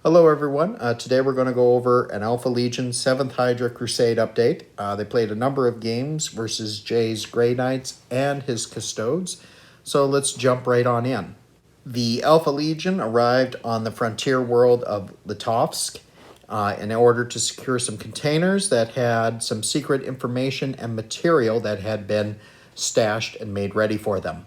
Hello everyone, today we're going to go over an Alpha Legion 7th Hydra Crusade update. They played a number of games versus Jay's Grey Knights and his Custodes, so let's jump right on in. The Alpha Legion arrived on the frontier world of Litovsk in order to secure some containers that had some secret information and material that had been stashed and made ready for them.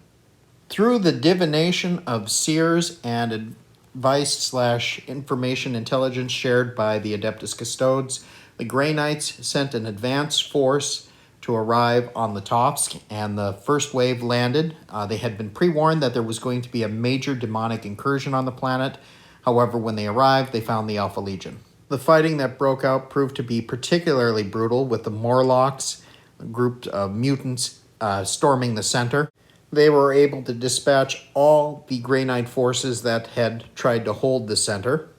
Through the divination of seers and advice/information intelligence shared by the Adeptus Custodes, the Grey Knights sent an advance force to arrive on Litovsk, and the first wave landed. They had been pre-warned that there was going to be a major demonic incursion on the planet. However, when they arrived, they found the Alpha Legion. The fighting that broke out proved to be particularly brutal, with the Morlocks, a group of mutants, storming the center. They were able to dispatch all the Grey Knight forces that had tried to hold the center.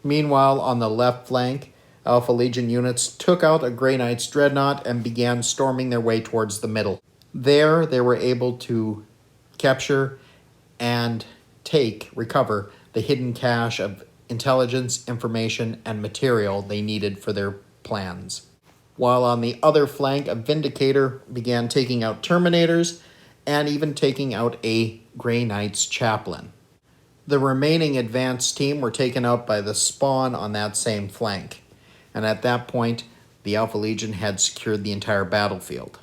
Meanwhile, on the left flank, Alpha Legion units took out a Grey Knight's dreadnought and began storming their way towards the middle. There, they were able to capture and recover the hidden cache of intelligence, information, and material they needed for their plans. While on the other flank, a Vindicator began taking out Terminators and even taking out a Grey Knight's chaplain. The remaining advance team were taken out by the Spawn on that same flank, and at that point, the Alpha Legion had secured the entire battlefield.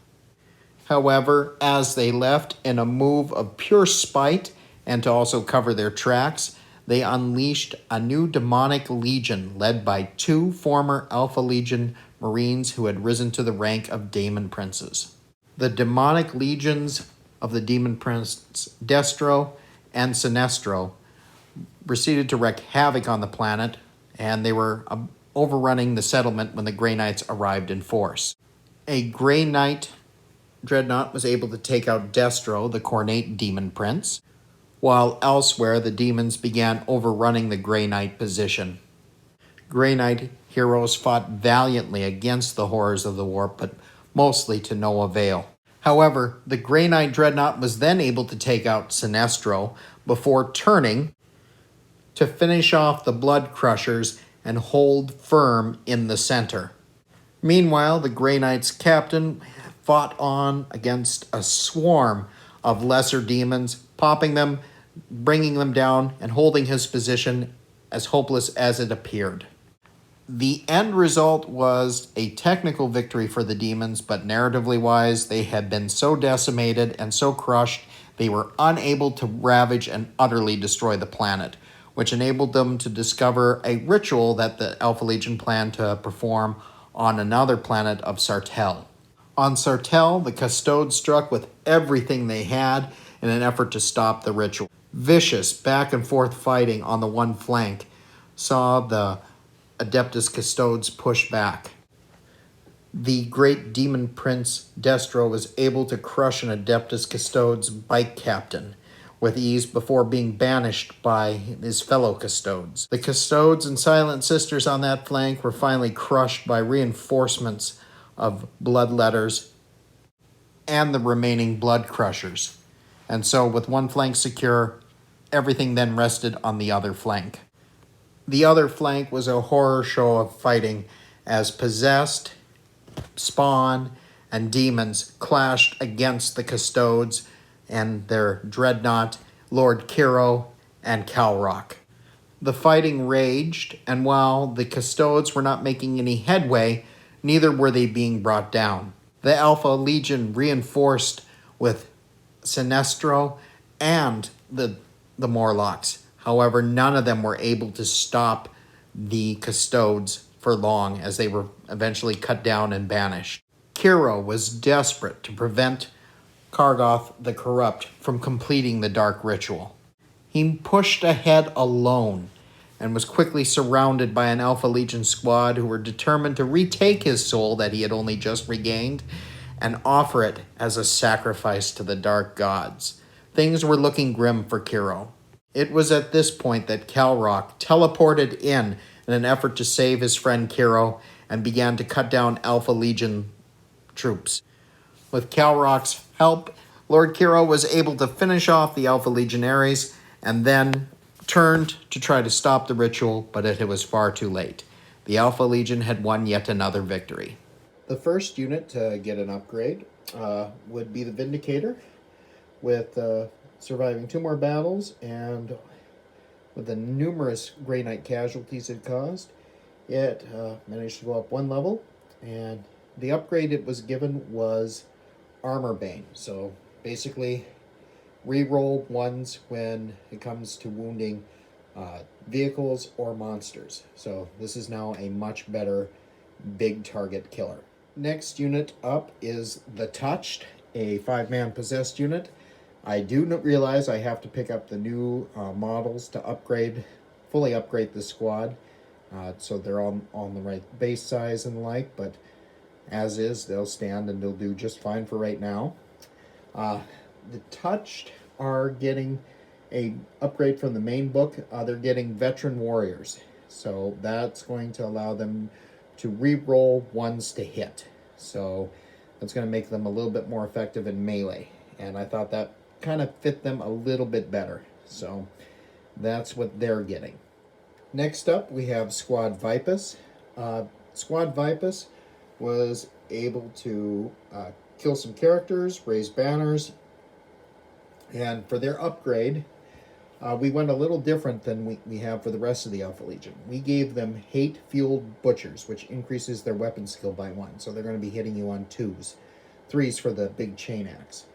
However, as they left in a move of pure spite and to also cover their tracks, they unleashed a new demonic legion led by 2 former Alpha Legion Marines who had risen to the rank of Demon Princes. The demonic legions of the Demon Prince Destro and Sinestro proceeded to wreak havoc on the planet, and they were overrunning the settlement when the Grey Knights arrived in force. A Grey Knight dreadnought was able to take out Destro, the Cornate Demon Prince, while elsewhere the demons began overrunning the Grey Knight position. Grey Knight heroes fought valiantly against the horrors of the warp, but mostly to no avail. However, the Grey Knight dreadnought was then able to take out Sinestro before turning to finish off the Blood Crushers and hold firm in the center. Meanwhile, the Grey Knight's captain fought on against a swarm of lesser demons, popping them, bringing them down, and holding his position as hopeless as it appeared. The end result was a technical victory for the demons, but narratively wise, they had been so decimated and so crushed, they were unable to ravage and utterly destroy the planet, which enabled them to discover a ritual that the Alpha Legion planned to perform on another planet of Sartell. On Sartell, the Custodes struck with everything they had in an effort to stop the ritual. Vicious back and forth fighting on the one flank saw the Adeptus Custodes push back. The great demon prince Destro was able to crush an Adeptus Custodes bike captain with ease before being banished by his fellow Custodes. The Custodes and Silent Sisters on that flank were finally crushed by reinforcements of Bloodletters and the remaining Blood Crushers. And so with one flank secure, everything then rested on the other flank. The other flank was a horror show of fighting as Possessed, Spawn, and Demons clashed against the Custodes and their dreadnought, Lord Kiro and Calrock. The fighting raged, and while the Custodes were not making any headway, neither were they being brought down. The Alpha Legion reinforced with Sinestro and the Morlocks. However, none of them were able to stop the Custodes for long, as they were eventually cut down and banished. Kiro was desperate to prevent Kargoth the Corrupt from completing the dark ritual. He pushed ahead alone and was quickly surrounded by an Alpha Legion squad who were determined to retake his soul that he had only just regained and offer it as a sacrifice to the dark gods. Things were looking grim for Kiro. It was at this point that Calrock teleported in an effort to save his friend Kiro and began to cut down Alpha Legion troops. With Calrock's help, Lord Kiro was able to finish off the Alpha Legionaries and then turned to try to stop the ritual, but it was far too late. The Alpha Legion had won yet another victory. The first unit to get an upgrade would be the Vindicator, with surviving 2 more battles and with the numerous Grey Knight casualties it caused. It managed to go up 1 level, and the upgrade it was given was Armor Bane. So basically, reroll 1s when it comes to wounding vehicles or monsters. So this is now a much better big target killer. Next unit up is the Touched, a 5-man possessed unit. I do realize I have to pick up the new models to fully upgrade the squad. So they're on the right base size and the like, but as is, they'll stand and they'll do just fine for right now. The Touched are getting a upgrade from the main book. They're getting Veteran Warriors, so that's going to allow them to re-roll 1s to hit. So that's going to make them a little bit more effective in melee, and I thought that kind of fit them a little bit better. So that's what they're getting. Next up, we have Squad Vipus. Squad Vipus was able to kill some characters, raise banners, and for their upgrade, we went a little different than we have for the rest of the Alpha Legion. We gave them Hate-Fueled Butchers, which increases their weapon skill by 1. So they're going to be hitting you on 2s. 3s for the big chain axe.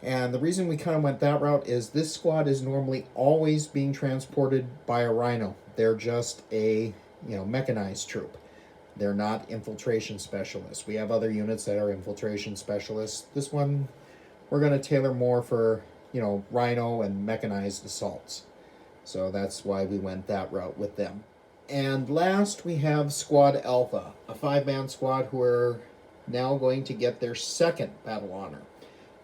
And the reason we kind of went that route is this squad is normally always being transported by a Rhino. They're just a mechanized troop. They're not infiltration specialists. We have other units that are infiltration specialists. This one, we're going to tailor more for Rhino and mechanized assaults. So that's why we went that route with them. And last, we have Squad Alpha, a 5-man squad who are now going to get their 2nd battle honor.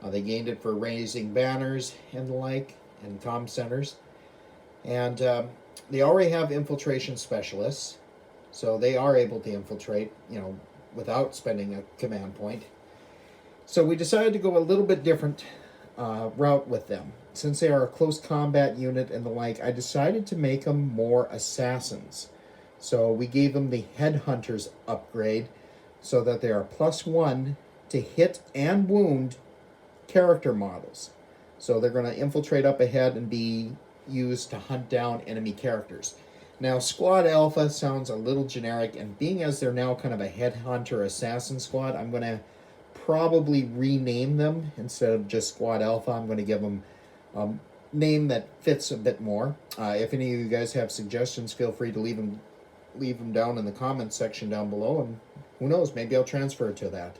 They gained it for raising banners and the like, and comm centers. And they already have infiltration specialists, so they are able to infiltrate, without spending a command point. So we decided to go a little bit different route with them. Since they are a close combat unit and the like, I decided to make them more assassins. So we gave them the Headhunters upgrade so that they are +1 to hit and wound character models. So they're going to infiltrate up ahead and be used to hunt down enemy characters. Now, Squad Alpha sounds a little generic, and being as they're now kind of a Headhunter Assassin squad, I'm going to probably rename them. Instead of just Squad Alpha, I'm going to give them a name that fits a bit more. If any of you guys have suggestions, feel free to leave them down in the comments section down below, and who knows, maybe I'll transfer to that.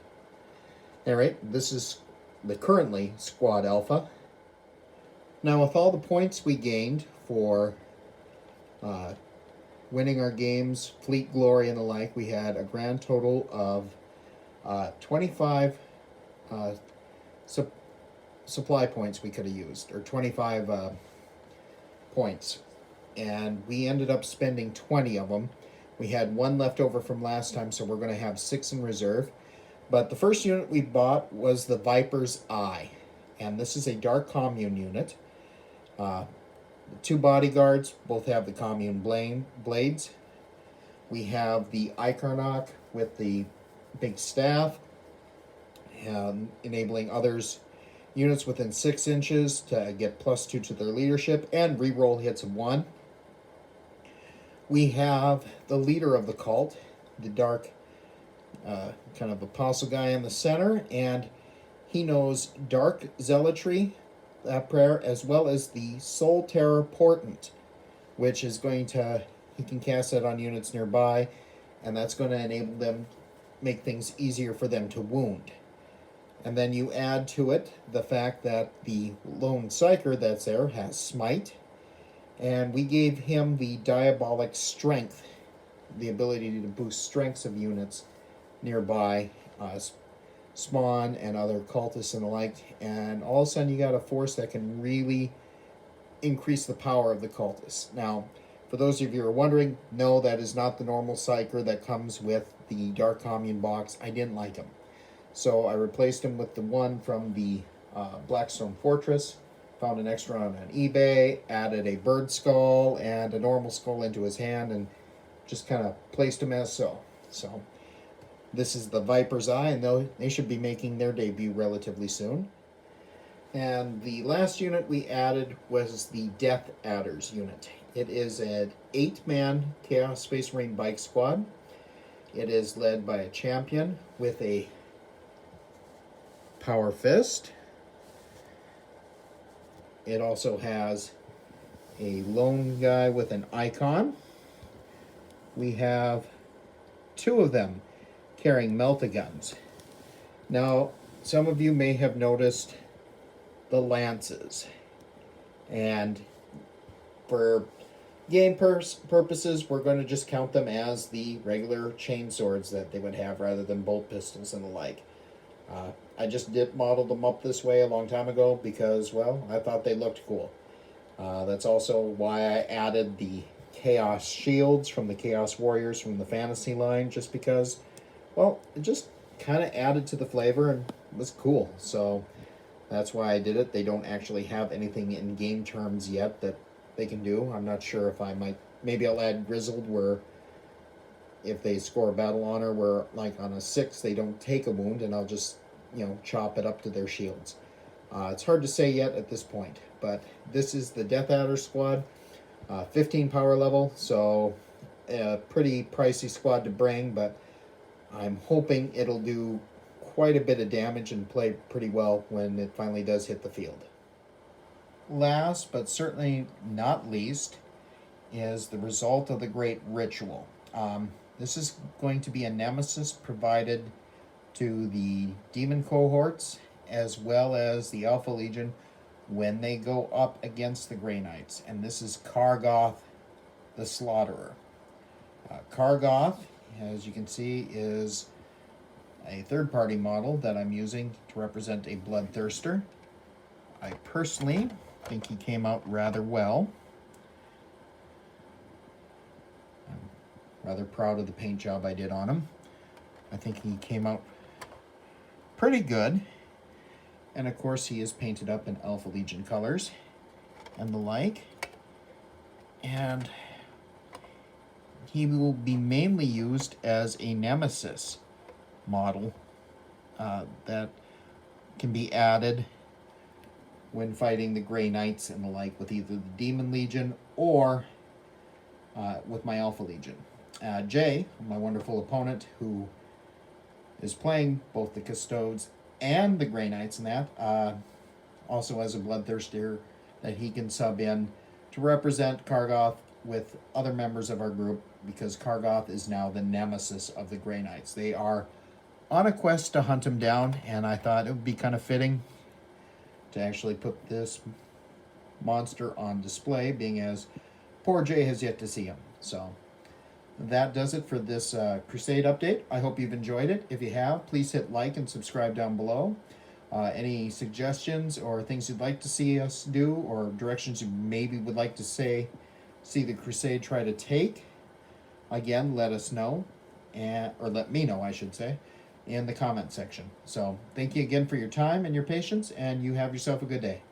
Alright, this is the currently Squad Alpha. Now, with all the points we gained for winning our games, Fleet Glory and the like, we had a grand total of 25 supply points we could have used, or 25 points, and we ended up spending 20 of them. We had 1 left over from last time, so we're going to have 6 in reserve. But the first unit we bought was the Viper's Eye, and this is a Dark Commune unit. The 2 bodyguards both have the Commune blades. We have the Icarnock with the big staff, enabling units within 6 inches to get +2 to their leadership and reroll hits of 1. We have the leader of the cult, the dark kind of apostle guy in the center, and he knows Dark Zealotry, that prayer, as well as the Soul Terror Portent, which is he can cast that on units nearby, and that's going to enable them, make things easier for them to wound. And then you add to it the fact that the lone psyker that's there has Smite, and we gave him the Diabolic Strength, the ability to boost strengths of units nearby, spawn and other cultists and the like, and all of a sudden you got a force that can really increase the power of the cultists. Now, for those of you who are wondering, no, that is not the normal psyker that comes with the Dark Commune box. I didn't like him, so I replaced him with the one from the Blackstone Fortress, found an extra on eBay, added a bird skull and a normal skull into his hand, and just kind of placed him as so. So this is the Viper's Eye, and they should be making their debut relatively soon. And the last unit we added was the Death Adders unit. It is an 8-man Chaos Space Marine bike squad. It is led by a champion with a power fist. It also has a lone guy with an icon. We have 2 of them carrying melta-guns. Now, some of you may have noticed the lances, and for game purposes, we're going to just count them as the regular chain swords that they would have rather than bolt pistols and the like. I just modeled them up this way a long time ago because, well, I thought they looked cool. That's also why I added the Chaos Shields from the Chaos Warriors from the Fantasy line, just because, well, it just kind of added to the flavor and was cool. So that's why I did it. They don't actually have anything in game terms yet that they can do. I'm not sure if I might, maybe I'll add Grizzled, where if they score a battle honor where, like, on a 6 they don't take a wound, and I'll just, chop it up to their shields. It's hard to say yet at this point, but this is the Death Adder squad, 15 power level, so a pretty pricey squad to bring, but I'm hoping it'll do quite a bit of damage and play pretty well when it finally does hit the field. Last, but certainly not least, is the result of the Great Ritual. This is going to be a Nemesis provided to the Demon cohorts as well as the Alpha Legion when they go up against the Grey Knights. And this is Kargoth the Slaughterer. Kargoth, as you can see, is a third-party model that I'm using to represent a Bloodthirster. I personally think he came out rather well. I'm rather proud of the paint job I did on him. I think he came out pretty good. And of course he is painted up in Alpha Legion colors and the like. And he will be mainly used as a Nemesis model that can be added when fighting the Grey Knights and the like with either the Demon Legion or with my Alpha Legion. Jay, my wonderful opponent, who is playing both the Custodes and the Grey Knights, and that also has a Bloodthirster that he can sub in to represent Kargoth with other members of our group, because Kargoth is now the nemesis of the Grey Knights. They are on a quest to hunt him down, and I thought it would be kind of fitting to actually put this monster on display, being as poor Jay has yet to see him. So that does it for this Crusade update. I hope you've enjoyed it. If you have, please hit like and subscribe down below. Any suggestions or things you'd like to see us do, or directions you maybe would like to see the Crusade try to take, again, let us know, or let me know, I should say, in the comment section. So thank you again for your time and your patience, and you have yourself a good day.